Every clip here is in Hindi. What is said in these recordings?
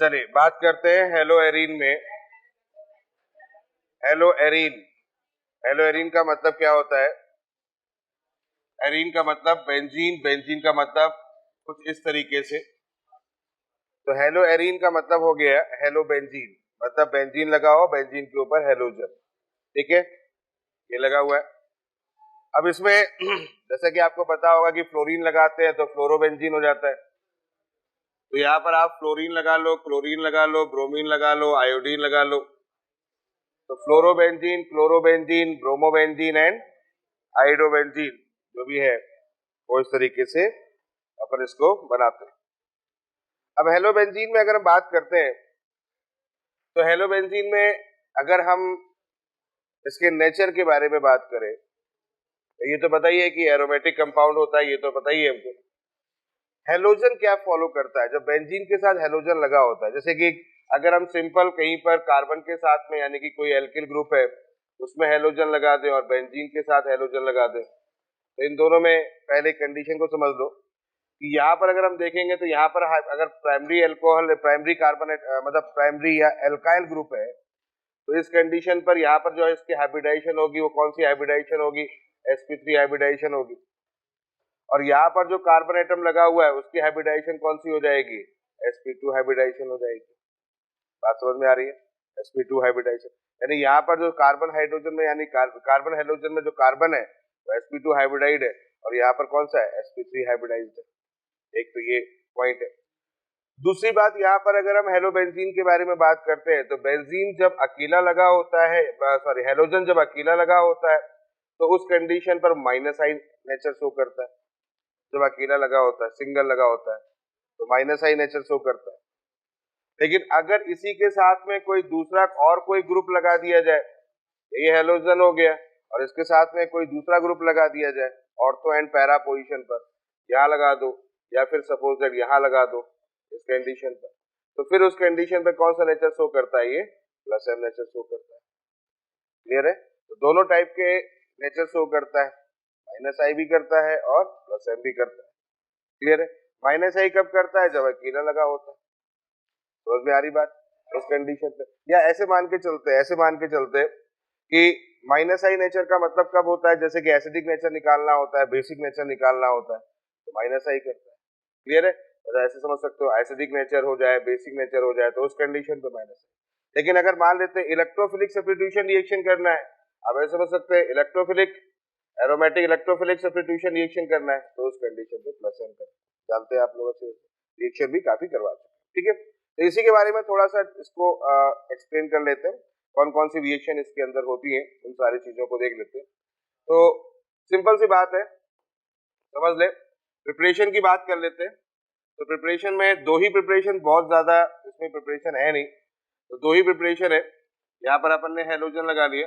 चलिए बात करते हैं हेलो एरीन में। हेलो एरीन, हेलो एरीन का मतलब क्या होता है? एरीन का मतलब बेंजीन, बेंजीन का मतलब कुछ इस तरीके से। तो हेलो एरीन का मतलब हो गया हेलो बेंजीन, मतलब बेंजीन लगा हो, बेंजीन के ऊपर हेलोजन। ठीक है, ये लगा हुआ है। अब इसमें जैसे कि आपको पता होगा कि फ्लोरीन लगाते हैं तो फ्लोरोबेंजीन हो जाता है। तो यहाँ पर आप फ्लोरीन लगा लो, क्लोरीन लगा लो, ब्रोमीन लगा लो, आयोडीन लगा लो। तो fluorobenzene, chlorobenzene, bromobenzene and iodobenzene जो भी है वो इस तरीके से अपन इसको बनाते हैं। अब हेलोबेंजीन में अगर हम बात करते हैं तो हेलोबेंजीन में अगर हम इसके नेचर के बारे में बात करें तो ये तो पता ही है कि एरोमेटिक कंपाउंड होता है, ये तो पता ही है हमको। हेलोजन क्या फॉलो करता है जब बेंजीन के साथ हेलोजन लगा होता है? जैसे कि अगर हम सिंपल कहीं पर कार्बन के साथ में यानी कि कोई एल्किल ग्रुप है उसमें हेलोजन लगा दें और बेंजीन के साथ हेलोजन लगा दें तो इन दोनों में पहले कंडीशन को समझ लो कि यहाँ पर अगर हम देखेंगे तो यहाँ पर अगर प्राइमरी एल्कोहल, प्राइमरी कार्बोनेट मतलब प्राइमरी या एल्काइल ग्रुप है तो इस कंडीशन पर यहाँ पर जो है इसकी हाइब्रिडाइजेशन होगी वो कौन सी हाइब्रिडाइजेशन होगी? sp3 हाइब्रिडाइजेशन होगी। और यहाँ पर जो कार्बन एटम लगा हुआ है उसकी हाइब्रिडाइजेशन कौन सी हो जाएगी? sp2 हाइब्रिडाइजेशन हो जाएगी। बात समझ में आ रही है? sp2 हाइब्रिडाइजेशन यानी यहाँ पर जो कार्बन हाइड्रोजन में यानी कार्बन हाइड्रोजन में जो कार्बन है वो sp2 हाइब्रिडाइड है और यहाँ पर कौन सा है? sp3 हाइब्रिडाइज है। एक तो ये पॉइंट है। दूसरी बात, यहाँ पर अगर हम हेलोबेंजीन के बारे में बात करते हैं तो बेंजीन जब अकेला लगा होता है, सॉरी हेलोजन जब अकेला लगा होता है तो उस कंडीशन पर माइनस आई नेचर शो करता है। जब अकेला लगा होता है, सिंगल लगा होता है तो माइनस आई नेचर शो करता है। लेकिन अगर इसी के साथ में कोई दूसरा और कोई ग्रुप लगा दिया जाए, ये हेलोजन हो गया और इसके साथ में कोई दूसरा ग्रुप लगा दिया जाए ऑर्थो एंड पैरा पोजीशन पर, यहाँ लगा दो या फिर सपोज दैट यहाँ लगा दो इस कंडीशन पर, तो फिर उस कंडीशन पे कौन सा नेचर शो करता है? ये प्लस एम नेचर शो करता है। क्लियर है? तो दोनों टाइप के नेचर शो करता है, माइनस आई भी करता है और प्लस एम भी करता है। क्लियर है? माइनस आई कब करता है? जब अकेला लगा होता है। समझ में आ रही बात? उस कंडीशन पे या ऐसे मान के चलते, ऐसे मान के चलते कि माइनस आई नेचर का मतलब कब होता है? जैसे कि एसिडिक नेचर निकालना होता है, बेसिक नेचर निकालना होता है तो माइनस आई करता है। क्लियर है? तो ऐसे समझ सकते हो, एसिडिक नेचर हो जाए, बेसिक नेचर हो जाए तो उस कंडीशन पे माइनस आई। लेकिन अगर मान लेते हैं इलेक्ट्रोफिलिक सब्स्टिट्यूशन रिएक्शन करना है, अब ऐसे समझ सकते हैं electrophilic aromatic electrophilic substitution reaction करना है तो उस कंडीशन पे प्लस एम करना। जानते हैं आप लोग अच्छे रिएक्शन भी काफी करवा चुके हैं। ठीक है, तो इसी के बारे में थोड़ा सा इसको एक्सप्लेन कर लेते हैं, कौन कौन सी रिएक्शन इसके अंदर होती है, उन सारी चीजों को देख लेते हैं। तो सिंपल सी बात है, समझ ले। प्रिपरेशन की बात कर लेते हैं। तो प्रिपरेशन में दो ही प्रिपरेशन, बहुत ज्यादा इसमें प्रिपरेशन है नहीं, तो दो ही प्रिपरेशन है। यहाँ पर अपन ने हेलोजन लगा लिया,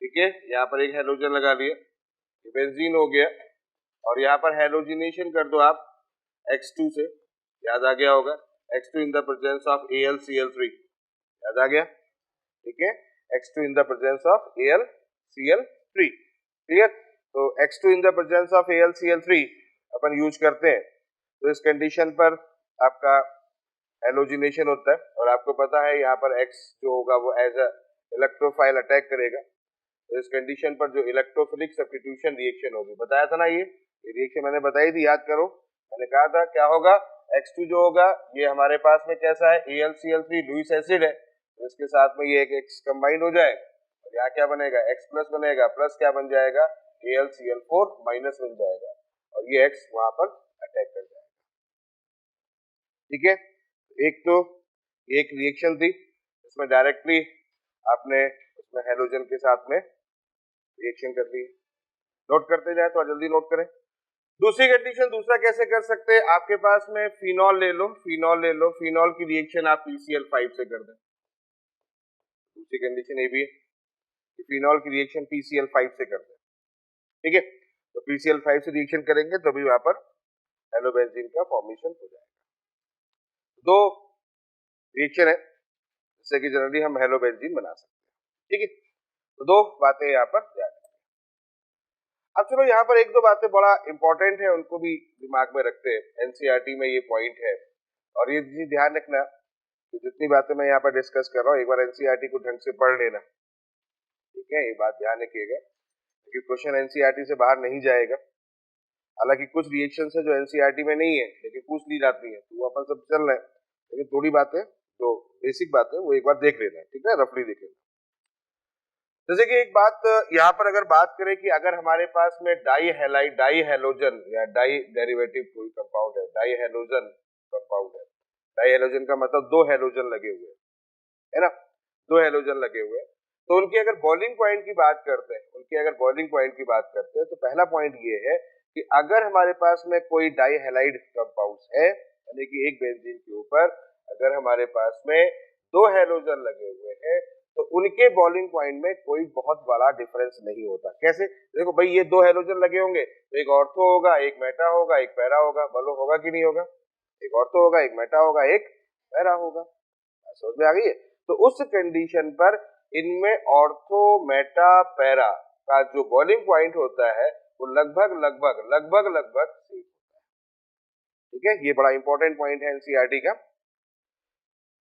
ठीक है, यहाँ पर एक हेलोजन लगा लिया, बेंजीन हो गया, और यहाँ पर हेलोजिनेशन कर दो आप X2 से, याद आ गया होगा, X2 in the presence of AlCl3, याद आ गया, ठीक है, X2 in the presence of AlCl3। Clear? तो X2 in the presence of AlCl3 upon use करते हैं तो इस कंडीशन पर आपका हेलोजिनेशन होता है और आपको पता है यहाँ पर X जो होगा वो एज अ इलेक्ट्रोफाइल अटैक करेगा। तो इस कंडीशन पर जो इलेक्ट्रोफिलिक सब्स्टिट्यूशन रिएक्शन होगी, बताया था ना, ये रिएक्शन मैंने बताई थी, याद करो। मैंने कहा था क्या होगा, X2 जो होगा ये हमारे पास में कैसा है, AlCl3 लुईस एसिड है, तो इसके साथ में ये एक X कंबाइंड हो जाए और यहाँ क्या बनेगा, X प्लस बनेगा, प्लस क्या बन जाएगा, AlCl4 माइनस बन जाएगा और ये X वहां पर अटैक कर जाएगा। ठीक है, एक तो एक रिएक्शन थी इसमें डायरेक्टली आपने उसमें हेलोजन के साथ में रिएक्शन कर ली। नोट करते जाए तो जल्दी नोट करें। दूसरी कंडीशन, दूसरा कैसे कर सकते हैं, आपके पास में फिनॉल ले लो, फिनॉल ले लो, फिनॉल की रिएक्शन आप PCl5 से कर दें। दूसरी कंडीशन ये भी है कि फिनॉल की रिएक्शन PCl5 से कर दें। ठीक है, तो PCl5 से रिएक्शन करेंगे तो भी वहां पर हेलोबेंजीन का फॉर्मेशन हो जाएगा। दो रिएक्शन है जिससे कि जनरली हम हेलोबेंजीन बना सकते हैं। ठीक है, तो दो बातें यहाँ पर ध्यान रखें। अब चलो यहाँ पर एक दो बातें बड़ा इंपॉर्टेंट है, उनको भी दिमाग में रखते हैं। एनसीईआरटी में ये पॉइंट है और ये चीज ध्यान रखना तो जितनी बातें मैं यहाँ पर डिस्कस कर रहा हूँ एक बार एनसीईआरटी को ढंग से पढ़ लेना, ठीक है, ये बात ध्यान रखिएगा क्योंकि क्वेश्चन एनसीईआरटी से बाहर नहीं जाएगा। हालांकि कुछ रिएक्शन है जो एनसीईआरटी में नहीं है लेकिन पूछ ली जाती है, तो वो अपन सब चल रहे हैं, लेकिन थोड़ी बातें जो बेसिक बातें वो एक बार देख लेना, ठीक है, रफली देख लेना। जैसे कि एक बात यहाँ पर अगर बात करें कि अगर हमारे पास में डाई हेलोजन या डाई डेरिवेटिव कोई कंपाउंड है, डाई हेलोजन कंपाउंड है, डाई हेलोजन का मतलब दो हेलोजन लगे हुए है ना, दो हेलोजन लगे हुए, तो उनकी अगर बॉइलिंग पॉइंट की बात करते हैं, उनकी अगर बॉइलिंग पॉइंट की बात करते हैं तो पहला पॉइंट ये है कि अगर हमारे पास में कोई डाई हैलाइड कंपाउंड है, यानी कि एक बेंजीन के ऊपर अगर हमारे पास में दो हेलोजन लगे हुए हैं तो उनके बॉइलिंग पॉइंट में कोई बहुत बड़ा डिफरेंस नहीं होता। कैसे? देखो भाई, ये दो हेलोजन लगे होंगे तो एक ऑर्थो होगा, एक मेटा होगा, एक पैरा होगा, बोलो होगा कि नहीं होगा? एक ऑर्थो होगा, एक मेटा होगा, एक पैरा होगा। समझ में आ गई है? तो उस कंडीशन पर इनमें ऑर्थो मेटा पैरा का जो बॉइलिंग पॉइंट होता है वो लगभग लगभग लगभग लगभग सेम होता है, ठीक है। ये बड़ा इंपॉर्टेंट पॉइंट है एनसीईआरटी का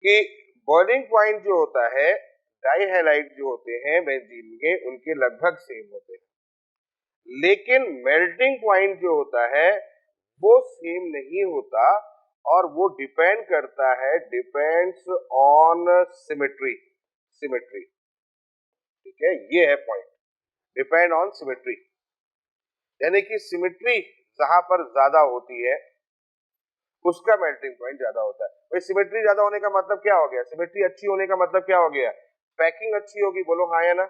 कि बॉइलिंग पॉइंट जो होता है डाई हैलाइड जो होते हैं बेंजीन के, उनके लगभग सेम होते हैं, लेकिन मेल्टिंग पॉइंट जो होता है वो सेम नहीं होता और वो डिपेंड करता है, डिपेंड्स ऑन सिमेट्री, सिमेट्री, ठीक है, ये है पॉइंट, डिपेंड ऑन सिमेट्री, यानी कि सिमेट्री जहां पर ज्यादा होती है उसका मेल्टिंग पॉइंट ज्यादा होता है। भाई सिमेट्री ज्यादा होने का मतलब क्या हो गया? सिमेट्री अच्छी होने का मतलब क्या हो गया? पैकिंग अच्छी होगी, बोलो हाँ या ना।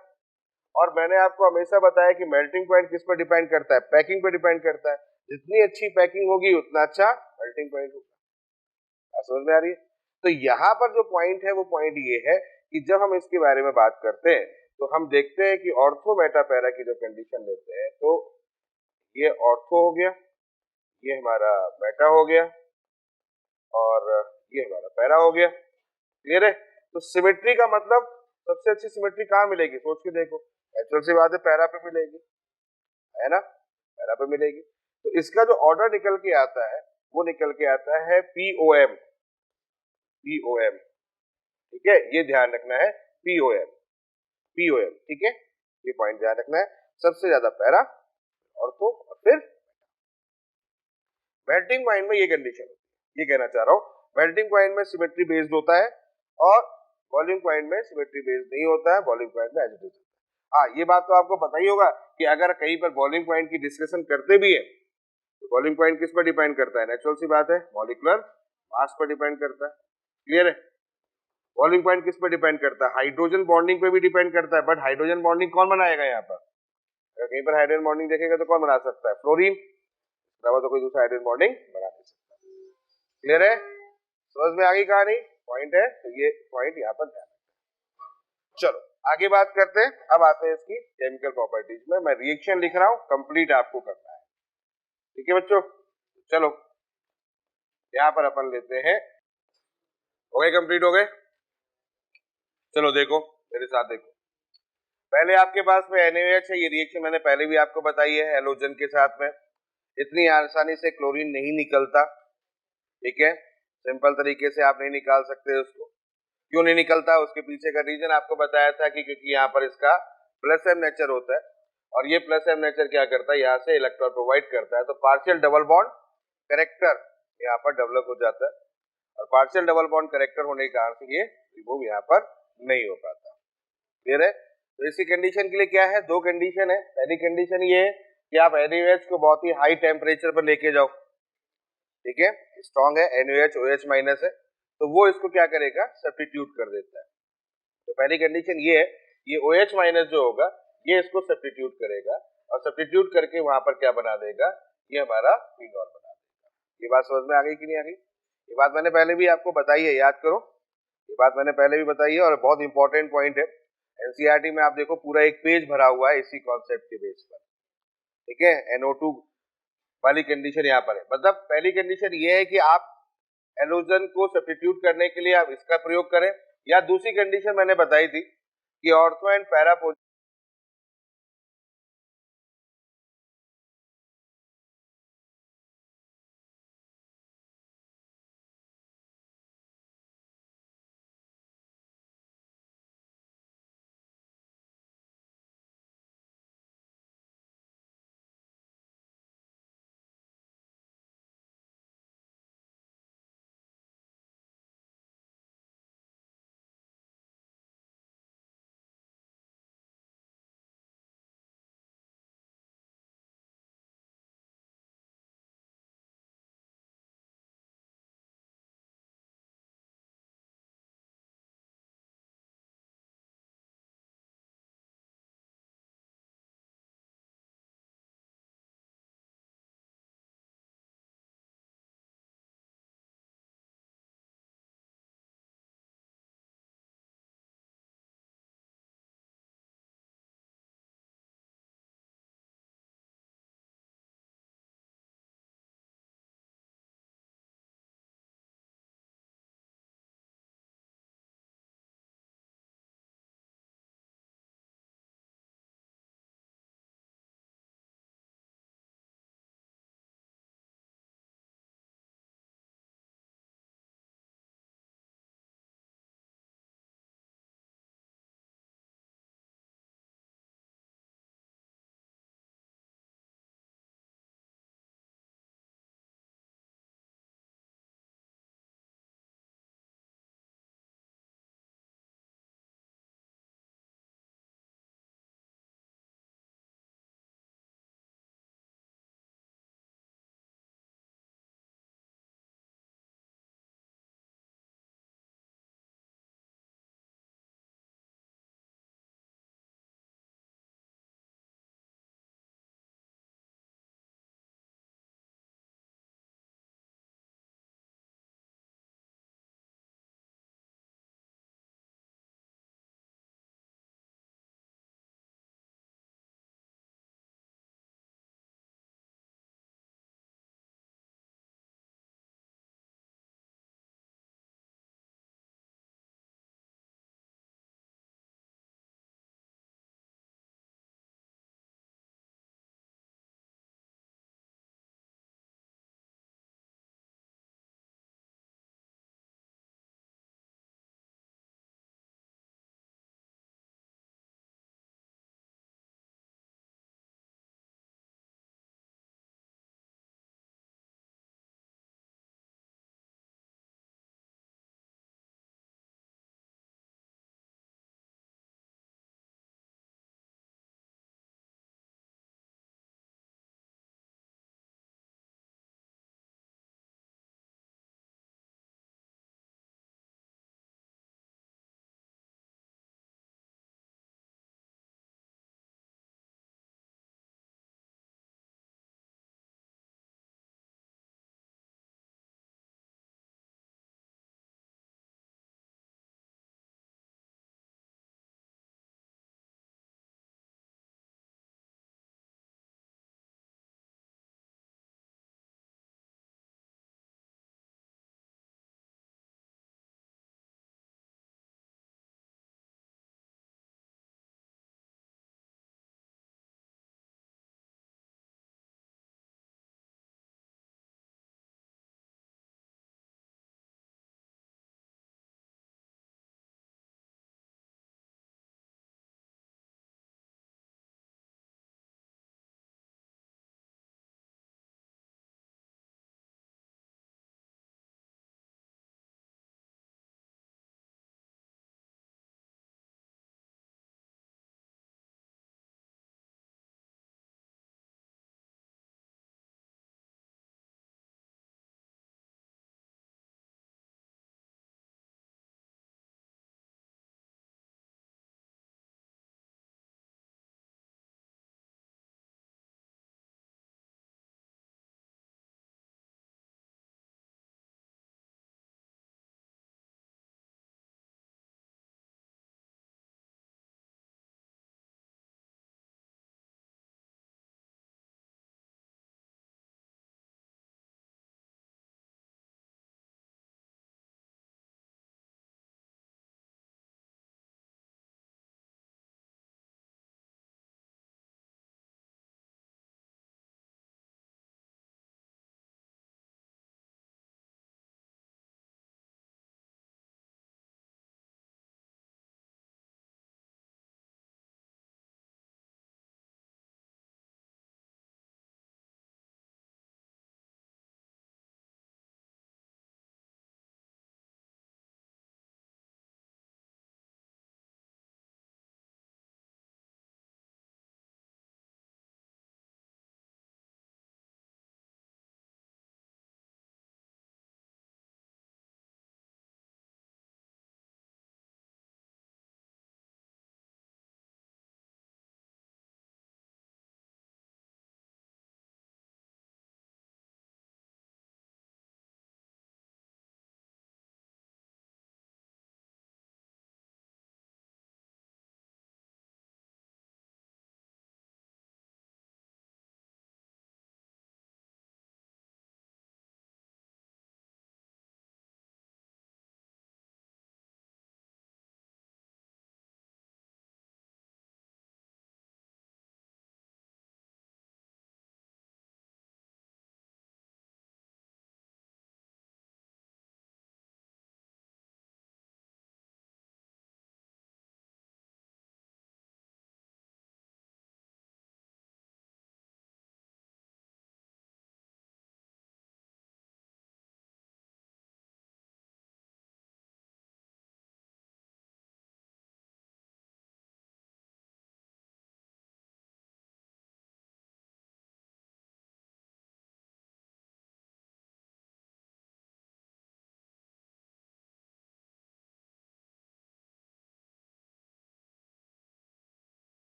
और मैंने आपको हमेशा बताया कि मेल्टिंग पॉइंट किस पर डिपेंड करता है? पैकिंग पर डिपेंड करता है। जितनी अच्छी पैकिंग होगी उतना अच्छा मेल्टिंग पॉइंट होगा। समझ में आ रही है? तो यहाँ पर जो पॉइंट है वो पॉइंट ये है कि जब हम इसके बारे में बात करते हैं तो हम देखते हैं कि ऑर्थो मेटा पैरा की जो कंडीशन लेते हैं तो ये ऑर्थो हो गया, ये हमारा मेटा हो गया और ये हमारा पैरा हो गया। क्लियर है? तो सिमेट्री का मतलब सबसे अच्छी सिमेट्री कहाँ मिलेगी? सोच के देखो, नेचुरल सी बात है पैरा पे मिलेगी, है ना, पैरा पे मिलेगी। तो इसका जो ऑर्डर निकल के आता है वो निकल के आता है पीओएम, पीओएम, ठीक है, ये ध्यान रखना है, पीओएम, पीओएम, ठीक है, ये पॉइंट ध्यान रखना है। सबसे ज्यादा पैरा ऑर्थो और फिर मेल्टिंग पॉइंट में ये कंडीशन होती है, ये कहना चाह रहा हूँ। मेल्टिंग पॉइंट में सिमेट्री बेस्ड होता है और बॉइलिंग पॉइंट में सिमेट्री बेस्ड नहीं होता है, बॉइलिंग पॉइंट में एज इट इज। हाँ, ये बात तो आपको पता ही होगा कि अगर कहीं पर बॉइलिंग पॉइंट की डिस्कशन करते भी है तो बॉइलिंग पॉइंट किस पर डिपेंड करता है? नेचुरल सी बात है, मॉलिक्यूलर मास पर डिपेंड करता है। क्लियर है? बॉइलिंग पॉइंट किस पर डिपेंड करता है? हाइड्रोजन बॉन्डिंग पे भी डिपेंड करता है, बट हाइड्रोजन बॉन्डिंग कौन बनाएगा? यहाँ पर अगर कहीं पर हाइड्रोजन बॉन्डिंग देखेगा तो कौन बना सकता है? फ्लोरीन, तो कोई दूसरा हाइड्रोजन बॉन्डिंग बना नहीं सकता। क्लियर है? समझ में आ गई कहानी? पॉइंट है, तो ये पॉइंट यहाँ पर ध्यान। चलो आगे बात करते हैं, अब आते हैं इसकी केमिकल प्रॉपर्टीज में। मैं रिएक्शन लिख रहा हूं, कंप्लीट आपको करना है, ठीक है बच्चों। चलो यहाँ पर अपन लेते हैं, हो गए, कंप्लीट हो गए। चलो देखो मेरे साथ, देखो पहले आपके पास में NaOH है, ये रिएक्शन मैंने पहले भी आपको बताई है हेलोजन के साथ में। इतनी आसानी से क्लोरीन नहीं निकलता, ठीक है, सिंपल तरीके से आप नहीं निकाल सकते उसको। क्यों नहीं निकलता? उसके पीछे का रीजन आपको बताया था कि क्योंकि यहाँ पर इसका प्लस एम नेचर होता है और ये प्लस एम नेचर क्या करता है, यहाँ से इलेक्ट्रॉन प्रोवाइड करता है, तो पार्शियल डबल बॉन्ड करेक्टर यहाँ पर डेवलप हो जाता है और पार्शियल डबल बॉन्ड करेक्टर होने के कारण से ये रिमूव यहाँ पर नहीं हो पाता। क्लियर है? तो इसकी कंडीशन के लिए क्या है? दो कंडीशन है। पहली कंडीशन ये है कि आप NaOH को बहुत ही हाई टेम्परेचर पर लेके जाओ, ठीक है, स्ट्रॉन्ग है, NaOH OH माइनस है, तो वो इसको क्या करेगा? सब्स्टिट्यूट कर देता है। तो पहली कंडीशन ये है, ये OH माइनस जो होगा ये इसको सब्स्टिट्यूट करेगा और सब्स्टिट्यूट करके वहां पर क्या बना देगा? ये हमारा फिनॉल बना देगा। ये बात समझ में आ गई कि नहीं आ गई? ये बात मैंने पहले भी आपको बताई है, याद करो, ये बात मैंने पहले भी बताई है और बहुत इंपॉर्टेंट पॉइंट है। एनसीईआरटी में आप देखो पूरा एक पेज भरा हुआ है इसी कॉन्सेप्ट के बेस पर, ठीक है। NO2 वाली कंडीशन यहाँ पर है, मतलब पहली कंडीशन ये है कि आप हेलोजन को सब्स्टिट्यूट करने के लिए आप इसका प्रयोग करें, या दूसरी कंडीशन मैंने बताई थी कि ऑर्थो एंड पैरा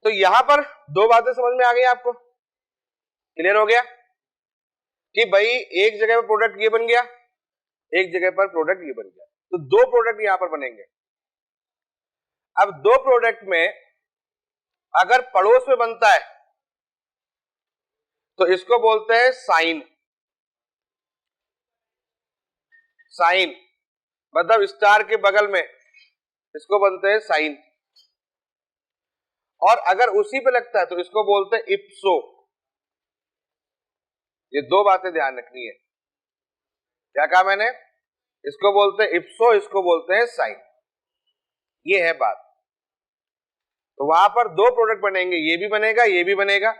तो यहां पर दो बातें समझ में आ गई आपको, क्लियर हो गया कि भाई एक जगह पर प्रोडक्ट ये बन गया, एक जगह पर प्रोडक्ट ये बन गया, तो दो प्रोडक्ट यहां पर बनेंगे। अब दो प्रोडक्ट में अगर पड़ोस में बनता है तो इसको बोलते हैं साइन। साइन मतलब स्टार के बगल में, इसको बनते हैं साइन। और अगर उसी पे लगता है तो इसको बोलते हैं इप्सो। ये दो बातें ध्यान रखनी है। क्या कहा मैंने? इसको बोलते हैं इप्सो, इसको बोलते हैं साइन। ये है बात। तो वहां पर दो प्रोडक्ट बनेंगे, ये भी बनेगा, ये भी बनेगा।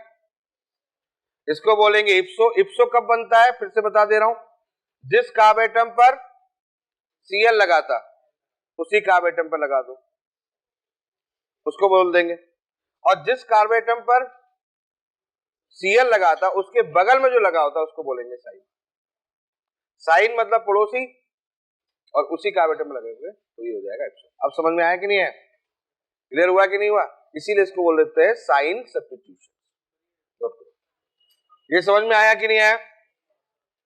इसको बोलेंगे इप्सो। इप्सो कब बनता है फिर से बता दे रहा हूं, जिस कार्ब एटम पर Cl लगा था उसी कार्ब एटम पर लगा दो, उसको बोल देंगे। और जिस कार्ब एटम पर Cl लगा था उसके बगल में जो लगा होता है उसको बोलेंगे साइन। साइन मतलब पड़ोसी, और उसी कार्ब एटम में लगे हुए, तो ये हो जाएगा इप्सो। अब समझ में आया कि नहीं है? क्लियर हुआ कि नहीं हुआ? इसीलिए इसको बोल देते हैं साइन सब्स्टिट्यूशन। ये समझ में आया कि नहीं आया?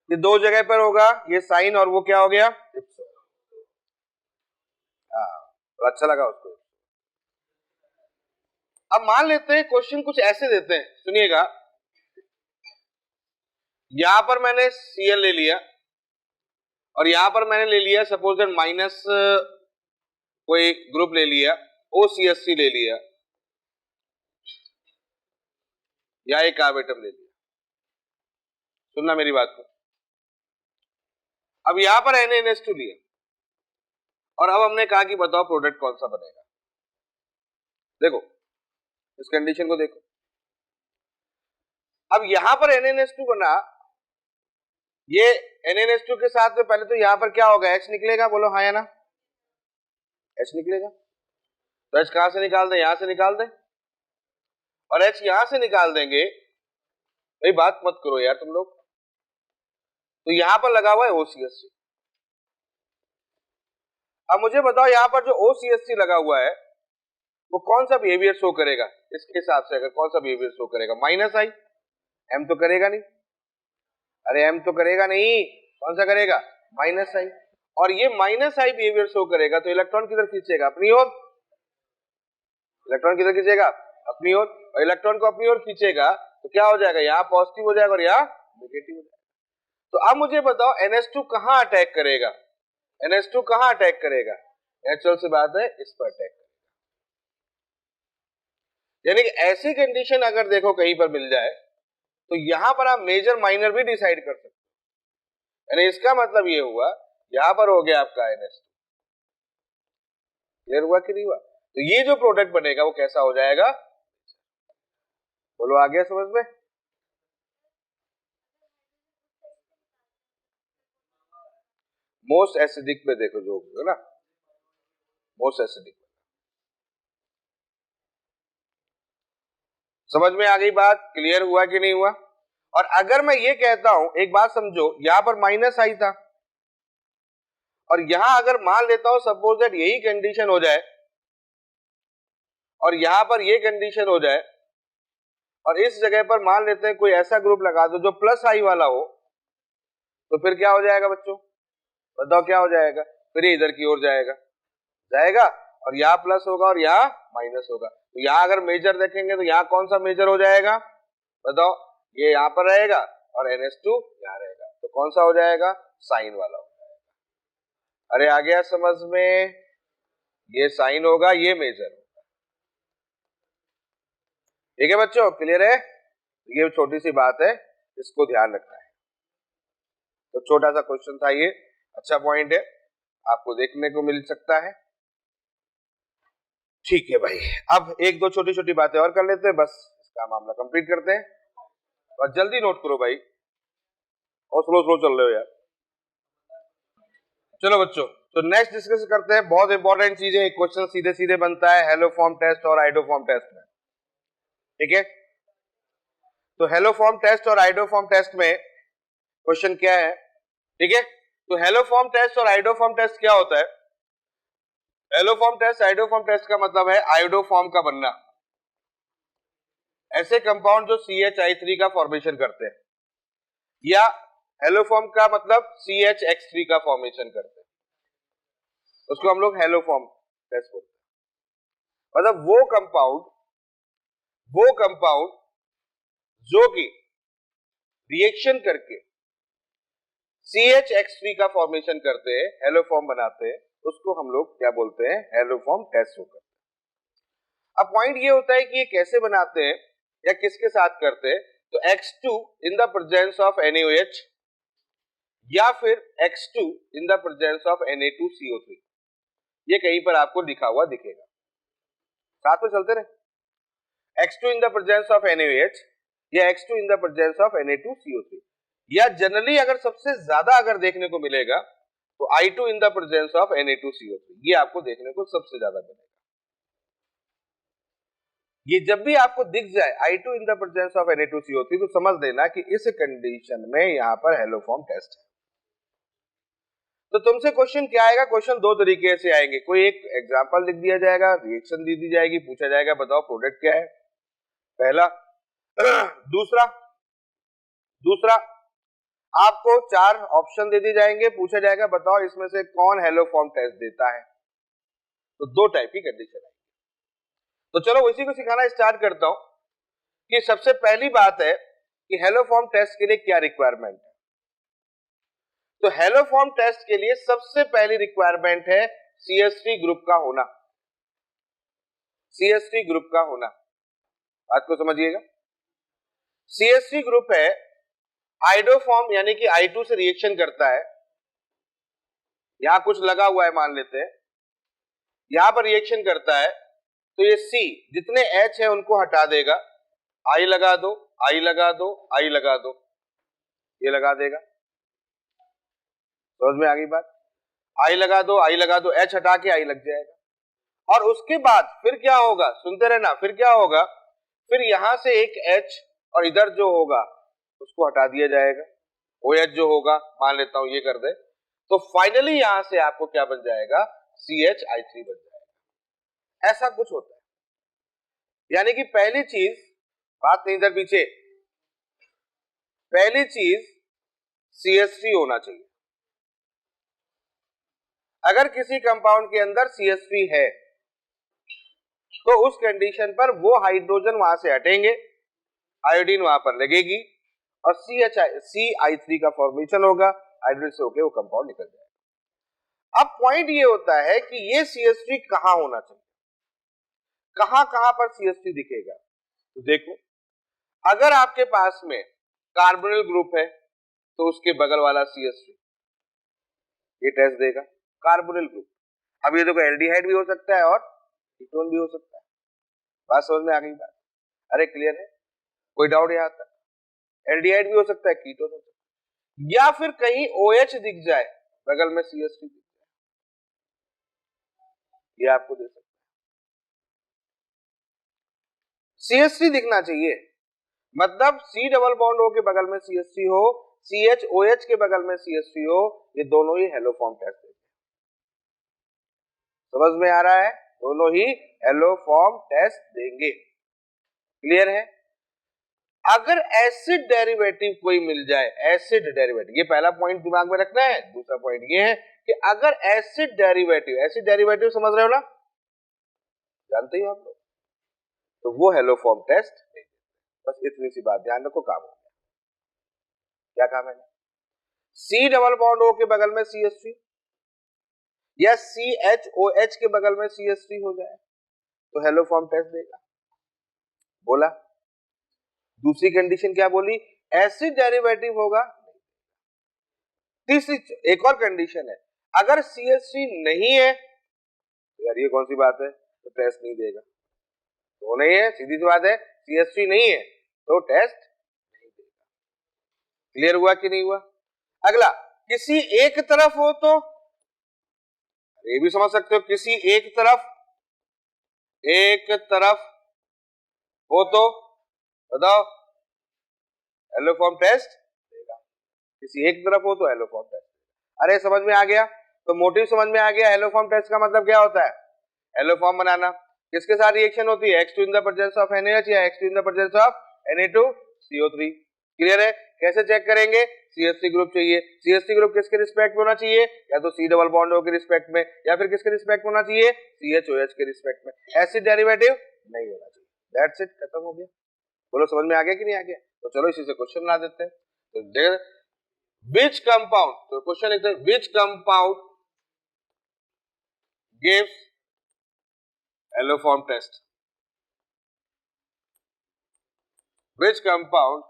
ये दो जगह पर होगा, ये साइन और वो क्या हो गया, इप्सो। तो अच्छा लगा उसको। अब मान लेते हैं क्वेश्चन कुछ ऐसे देते हैं, सुनिएगा। यहां पर मैंने Cl ले लिया और यहां पर मैंने ले लिया सपोज दैट माइनस कोई ग्रुप ले लिया, OCH3 ले लिया, या एक कार्ब एटम ले लिया। सुनना मेरी बात को। अब यहां पर NaNH2 लिया और अब हमने कहा कि बताओ प्रोडक्ट कौन सा बनेगा। देखो इस कंडीशन को देखो। अब यहां पर NaNH2 बना, ये NaNH2 के साथ में पहले तो यहां पर क्या होगा, H निकलेगा, बोलो हाँ या ना? H निकलेगा। तो H कहां से निकाल दें? यहां से निकाल दें। और H यहां से निकाल देंगे, भाई बात मत करो यार तुम लोग। तो यहां पर लगा हुआ है OCH3। अब मुझे बताओ यहां पर जो OCH3 लगा हुआ है वो कौन सा बिहेवियर शो करेगा? इसके हिसाब से अगर कौन सा बिहेवियर शो करेगा? माइनस आई। M तो करेगा नहीं, अरे M तो करेगा नहीं, कौन सा करेगा? माइनस आई। और ये माइनस आई बिहेवियर शो करेगा तो इलेक्ट्रॉन किधर खींचेगा? अपनी ओर। इलेक्ट्रॉन किधर खींचेगा? अपनी ओर। और इलेक्ट्रॉन को अपनी ओर खींचेगा तो क्या हो जाएगा? यहाँ पॉजिटिव हो जाएगा और यहाँ नेगेटिव हो जाएगा। तो अब मुझे बताओ NH2 कहां अटैक करेगा? NH2 कहां अटैक करेगा? नेचुरल सी बात है, इस पर अटैक करेगा। यानी कि ऐसी कंडीशन अगर देखो कहीं पर मिल जाए तो यहां पर आप मेजर माइनर भी डिसाइड कर सकते हो। यानी इसका मतलब ये हुआ यहां पर हो गया आपका NH2। क्लियर हुआ कि नहीं हुआ? तो ये जो प्रोडक्ट बनेगा वो कैसा हो जाएगा? बोलो आ गया समझ में? मोस्ट एसिडिक पे देखो जो होगा ना, मोस्ट एसिडिक। समझ में आ गई बात? क्लियर हुआ कि नहीं हुआ? और अगर मैं ये कहता हूं, एक बात समझो, यहां पर माइनस आई था और यहां अगर मान लेता हूं सपोज दैट यही कंडीशन हो जाए और यहां पर ये कंडीशन हो जाए और इस जगह पर मान लेते हैं कोई ऐसा ग्रुप लगा दो जो प्लस आई वाला हो, तो फिर क्या हो जाएगा बच्चों? बताओ क्या हो जाएगा? फिर ये इधर की ओर जाएगा, जाएगा और यहाँ प्लस होगा और यहाँ माइनस होगा। तो यहाँ अगर मेजर देखेंगे तो यहाँ कौन सा मेजर हो जाएगा? बताओ। ये यहाँ पर रहेगा और NH2 यहाँ रहेगा, तो कौन सा हो जाएगा? साइन वाला हो जाएगा। अरे आ गया समझ में? ये साइन होगा, ये मेजर होगा। ठीक है बच्चों, क्लियर है? ये छोटी सी बात है, इसको ध्यान रखना है। तो छोटा सा क्वेश्चन था ये, अच्छा पॉइंट है, आपको देखने को मिल सकता है। ठीक है भाई, अब एक दो छोटी छोटी बातें और कर लेते हैं, बस इसका मामला कंप्लीट करते हैं। और जल्दी नोट करो भाई, और स्लो स्लो चल रहे हो यार। चलो बच्चों, तो नेक्स्ट डिस्कस करते हैं। बहुत इंपॉर्टेंट चीज है, क्वेश्चन सीधे सीधे बनता है हेलो फॉर्म टेस्ट और आइडो फॉर्म टेस्ट में। ठीक है, तो हेलो फॉर्म टेस्ट और आइडो फॉर्म टेस्ट में क्वेश्चन क्या है? ठीक है, तो हेलो फॉर्म टेस्ट और आइडो फॉर्म टेस्ट क्या होता है? Hello form test, आइडो form test का मतलब है आइडो फॉर्म का बनना। ऐसे कंपाउंड जो CH3 का फॉर्मेशन करते हैं, या हेलोफॉर्म का मतलब CHX3 का फॉर्मेशन करते हैं, उसको हम लोग हेलोफॉर्म टेस्ट बोलते हैं। मतलब वो कंपाउंड जो कि रिएक्शन करके CHX3 का फॉर्मेशन करते हैं, हेलोफॉर्म बनाते हैं, उसको हम लोग क्या बोलते हैं? हेलोफॉर्म टेस्ट होता है। अब पॉइंट ये होता है कि ये कैसे बनाते हैं या किसके साथ करते हैं? तो X2 in the presence of NaOH या फिर X2 in the presence of Na2CO3, ये कहीं पर आपको लिखा हुआ दिखेगा। साथ में चलते रहे। X2 in the presence of NaOH या X2 in the presence of Na2CO3, या जनरली अगर सबसे ज्यादा अगर देखने को मिलेगा तो I2 in the presence of Na2CO3, ये आपको देखने को सबसे ज्यादा मिलेगा। ये जब भी आपको दिख जाए I2 in the presence of Na2CO3 तो समझ लेना कि इस कंडीशन में यहां पर हेलोफॉर्म टेस्ट है। तो तुमसे क्वेश्चन क्या आएगा? क्वेश्चन दो तरीके से आएंगे। कोई एक एग्जांपल लिख दिया जाएगा, रिएक्शन दे दी जाएगी, पूछा जाएगा बताओ प्रोडक्ट क्या है, पहला। दूसरा आपको 4 ऑप्शन दे दिए जाएंगे, पूछा जाएगा बताओ इसमें से कौन हेलोफॉर्म टेस्ट देता है। तो दो टाइप की कंडीशन है। तो चलो इसी को सिखाना स्टार्ट करता हूं कि सबसे पहली बात है कि हेलोफॉर्म टेस्ट के लिए क्या रिक्वायरमेंट है। तो हेलोफॉर्म टेस्ट के लिए सबसे पहली रिक्वायरमेंट है CH3 ग्रुप का होना। CH3 ग्रुप का होना, बात को समझिएगा। CH3 ग्रुप है आइडोफॉर्म, यानी कि I2 से रिएक्शन करता है। यहां कुछ लगा हुआ है मान लेते हैं, यहां पर रिएक्शन करता है तो ये C जितने H है उनको हटा देगा, I लगा दो, I लगा दो, I लगा दो, ये लगा देगा। समझ में आ गई बात? I लगा दो, I लगा दो, H हटा के I लग जाएगा। और उसके बाद फिर क्या होगा? सुनते रहना। फिर क्या होगा? फिर यहां से एक H और इधर जो होगा उसको हटा दिया जाएगा। OH जो होगा मान लेता हूं ये कर दे, तो फाइनली यहां से आपको क्या बन जाएगा? CHI3 बन जाएगा। ऐसा कुछ होता है। यानी कि पहली चीज, बात नहीं इधर पीछे, पहली चीज CH3 होना चाहिए। अगर किसी कंपाउंड के अंदर CH3 है तो उस कंडीशन पर वो हाइड्रोजन वहां से हटेंगे, आयोडीन वहां पर लगेगी और CI3 का फॉर्मेशन होगा, हाइड्रोजन से होकर वो कंपाउंड निकल जाएगा। अब पॉइंट ये होता है कि ये CH3 कहां होना चाहिए, कहां कहां पर CH3 दिखेगा। तो देखो, अगर आपके पास में कार्बोनिल ग्रुप है तो उसके बगल वाला CH3 ये टेस्ट देगा, कार्बोनिल ग्रुप। अब ये देखो एल्डिहाइड भी हो सकता है और कीटोन भी हो सकता है। बात समझ में आ गई बात? अरे क्लियर है? कोई डाउट यहां तक? एल्डिहाइड भी हो सकता है, कीटोन हो सकता है, या फिर कहीं OH दिख जाए बगल में CH3 दिख जाए, ये आपको दे सकता है। CH3 दिखना चाहिए, मतलब C डबल बॉन्ड O के बगल में CH3 हो, CHOH के बगल में CH3 हो, ये दोनों ही हेलोफॉर्म टेस्ट देंगे। समझ में आ रहा है? दोनों ही हेलोफॉर्म टेस्ट देंगे। क्लियर है? अगर एसिड डेरिवेटिव कोई मिल जाए, एसिड डेरिवेटिव, ये पहला पॉइंट दिमाग में रखना है। दूसरा पॉइंट ये है कि अगर एसिड डेरिवेटिव समझ रहे हो ना, जानते ही आप लोग, तो वो हेलोफॉर्म टेस्ट नहीं। बस इतनी सी बात ध्यान रखो, काम हो गया। क्या काम है? C डबल बॉन्ड O के बगल में CH3 या CHOH के बगल में CH3 हो जाए तो हेलोफॉर्म टेस्ट देगा, बोला। दूसरी कंडीशन क्या बोली? एसिड डेरिवेटिव होगा। तीसरी एक और कंडीशन है, अगर CH3 नहीं है, यार ये कौन सी बात है, तो टेस्ट नहीं देगा। तो नहीं है, सीधी सी बात है, CH3 नहीं है तो टेस्ट नहीं देगा। क्लियर हुआ कि नहीं हुआ? अगला, किसी एक तरफ हो तो ये भी समझ सकते हो, किसी एक तरफ हो तो बताओ हेलोफॉर्म टेस्ट देगा। किसी एक तरफ हो तो हेलोफॉर्म टेस्ट। अरे समझ में आ गया? तो मोटिव समझ में आ गया। हेलोफॉर्म टेस्ट का मतलब क्या होता है? हेलोफॉर्म बनाना। किसके साथ रिएक्शन होती है? X2 in the presence of NaH या X2 in the presence of Na2CO3। Clear है? कैसे चेक करेंगे? CH3 ग्रुप चाहिए। CH3 ग्रुप किसके रिस्पेक्ट में होना चाहिए? या तो C डबल बॉन्ड O के रिस्पेक्ट में, या फिर किसके रिस्पेक्ट में होना चाहिए? CHOH के रिस्पेक्ट में। एसिड डेरिवेटिव नहीं होना चाहिए। दैट्स इट, खत्म हो गया। बोलो समझ में आ गया कि नहीं आ गया? तो चलो इसी से क्वेश्चन बना देते हैं। तो देयर which compound, तो क्वेश्चन लिखते हैं which compound gives haloform test, which compound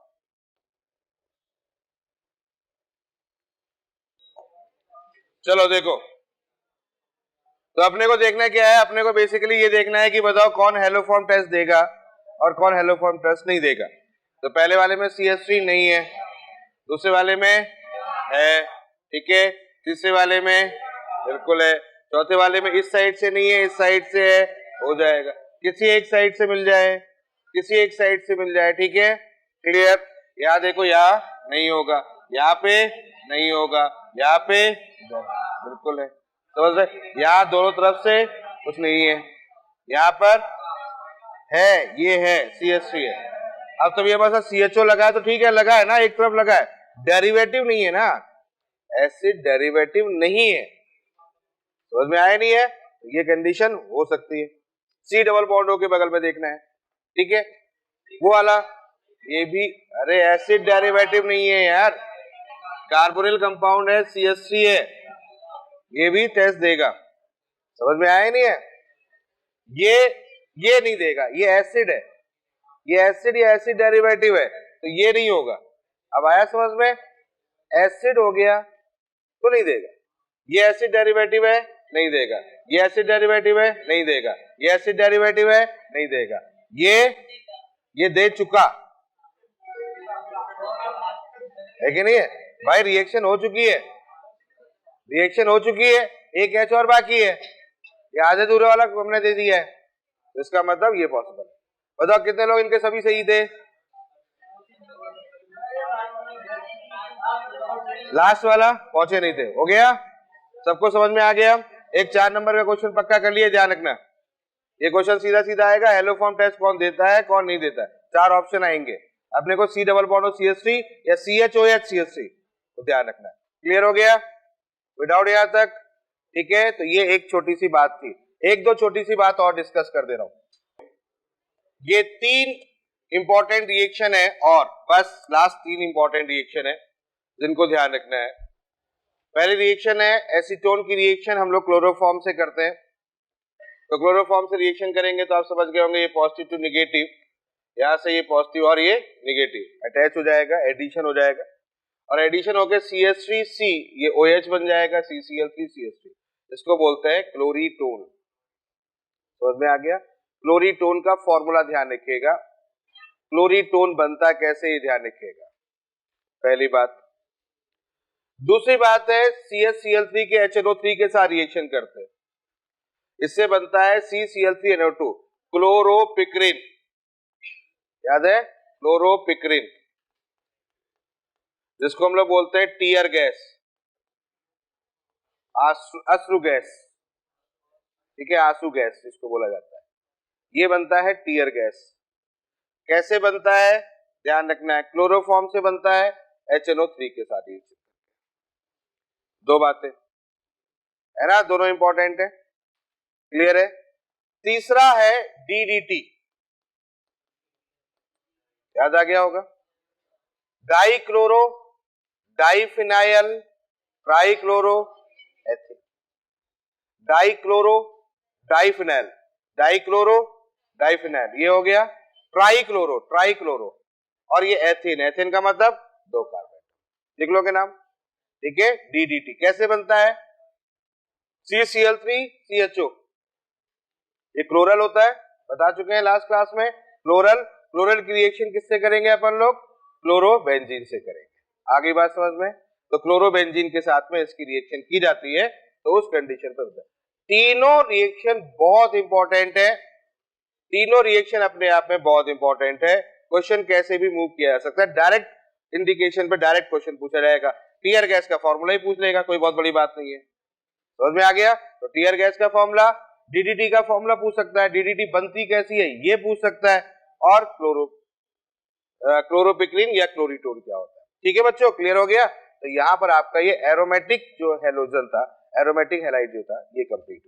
चलो देखो, तो अपने को देखना क्या है? अपने को बेसिकली ये देखना है कि बताओ कौन हेलोफॉर्म टेस्ट देगा और कौन हेलोफॉर्म टेस्ट नहीं देगा। तो पहले वाले में CH3 नहीं है, दूसरे वाले में है, ठीक है, तीसरे वाले में बिल्कुल है, चौथे वाले में इस साइड से नहीं है, इस साइड से है, हो जाएगा। किसी एक साइड से मिल जाए, किसी एक साइड से मिल जाए, ठीक है, क्लियर। यहाँ देखो, यहाँ नहीं होगा, यहाँ पे नहीं होगा, यहाँ पे बिल्कुल है। तो बस यहाँ दोनों तरफ से कुछ नहीं है, यहाँ पर है, ये है CH3 है। अब तो ये बस CHO लगा है तो ठीक है, लगा है ना, एक तरफ लगा है, डेरिवेटिव नहीं है ना, एसिड डेरिवेटिव नहीं है। समझ में आया नहीं है? ये कंडीशन हो सकती है। C डबल बॉन्ड O के बगल में देखना है, ठीक है, वो वाला, ये भी, अरे एसिड डेरिवेटिव नहीं है यार, कार्बोनिल कंपाउंड है, CH3 है, ये भी टेस्ट देगा। समझ में आया नहीं है? ये नहीं देगा, ये एसिड है, ये एसिड या एसिड डेरिवेटिव है, तो ये नहीं होगा। अब आया समझ में? एसिड हो गया तो नहीं देगा, ये एसिड डेरिवेटिव है, नहीं देगा, ये एसिड डेरिवेटिव है, नहीं देगा, ये एसिड डेरिवेटिव है, नहीं देगा, ये दे चुका है कि नहीं है भाई? रिएक्शन हो चुकी है, रिएक्शन हो चुकी है, एक H और बाकी है, ये आधे दूर वाला हमने दे दिया है, तो इसका मतलब ये पॉसिबल है। बताओ कितने लोग इनके सभी सही थे? लास्ट वाला पहुंचे नहीं थे। हो गया? सबको समझ में आ गया? एक 4 नंबर का क्वेश्चन पक्का कर लिए, ध्यान रखना, ये क्वेश्चन सीधा सीधा आएगा, हेलोफॉर्म टेस्ट कौन देता है कौन नहीं देता है। 4 ऑप्शन आएंगे अपने को, C डबल बॉन्ड CH3 या CHOH CH3, तो ध्यान रखना। क्लियर हो गया विदाउट यहां तक? ठीक है, तो ये एक छोटी सी बात थी, एक दो छोटी सी बात और डिस्कस कर दे रहा हूं। ये 3 इंपॉर्टेंट रिएक्शन है, और बस लास्ट 3 इंपॉर्टेंट रिएक्शन है जिनको ध्यान रखना है। पहली रिएक्शन है एसीटोन की रिएक्शन, हम लोग क्लोरोफॉर्म से करते हैं। तो क्लोरोफॉर्म से रिएक्शन करेंगे तो आप समझ गए होंगे, ये पॉजिटिव टू निगेटिव, यहां से ये पॉजिटिव और ये निगेटिव अटैच हो जाएगा, एडिशन हो जाएगा, और एडिशन होकर CH3C, ये OH बन जाएगा, CCl3CH3, इसको बोलते हैं क्लोरीटोन। समझ में आ गया? क्लोरीटोन का फॉर्मूला ध्यान रखिएगा, क्लोरीटोन बनता कैसे ये ध्यान रखिएगा, पहली बात। दूसरी बात है CHCl3 के HNO3 के साथ रिएक्शन करते हैं, इससे बनता है CCl3NO2, क्लोरोपिक्रिन, याद है? क्लोरोपिक्रिन, जिसको हम लोग बोलते हैं टीयर गैस, अश्रु गैस, ठीक है, आंसू गैस जिसको बोला जाता है, ये बनता है टीयर गैस। कैसे बनता है ध्यान रखना है, क्लोरोफॉर्म से बनता है HNO3 के साथ रिएक्शन। 2 बातें है ना, दोनों इंपॉर्टेंट है, क्लियर है? तीसरा है DDT, याद आ गया होगा, dichloro diphenyl trichloro ethyl, dichloro diphenyl, dichloro diphenyl, ये हो गया ट्राइक्लोरो, ट्राइक्लोरो, और ये एथिन, एथिन का मतलब 2 कार्बन, लिख लो के नाम, ठीक है। DDT कैसे बनता है? CCl3CHO, ये क्लोरल होता है, बता चुके हैं लास्ट क्लास में। क्लोरल की रिएक्शन किससे करेंगे अपन लोग? क्लोरोबेंजीन से करेंगे। आगे बात समझ में? तो क्लोरोबेंजीन के साथ में इसकी रिएक्शन की जाती है, तो उस कंडीशन पर होता है। तीनों रिएक्शन बहुत इंपॉर्टेंट है, तीनों रिएक्शन अपने आप में बहुत इंपॉर्टेंट है। क्वेश्चन कैसे भी मूव किया जा सकता है, डायरेक्ट इंडिकेशन पे डायरेक्ट क्वेश्चन पूछा जाएगा। टीयर गैस का फॉर्मूला ही पूछ लेगा, कोई बहुत बड़ी बात नहीं है। समझ में आ गया? तो टीयर गैस का फॉर्मूला डीडीटी का फॉर्मूला पूछ सकता है, डीडीटी बनती कैसी है ये पूछ सकता है, और क्लोरोपिक्रीन या क्लोरीटोन क्या होता है। ठीक है बच्चों, क्लियर हो गया। तो यहाँ पर आपका ये एरोमेटिक जो हैलोजन था, एरोमेटिक हैलाइड जो था, ये कंप्लीट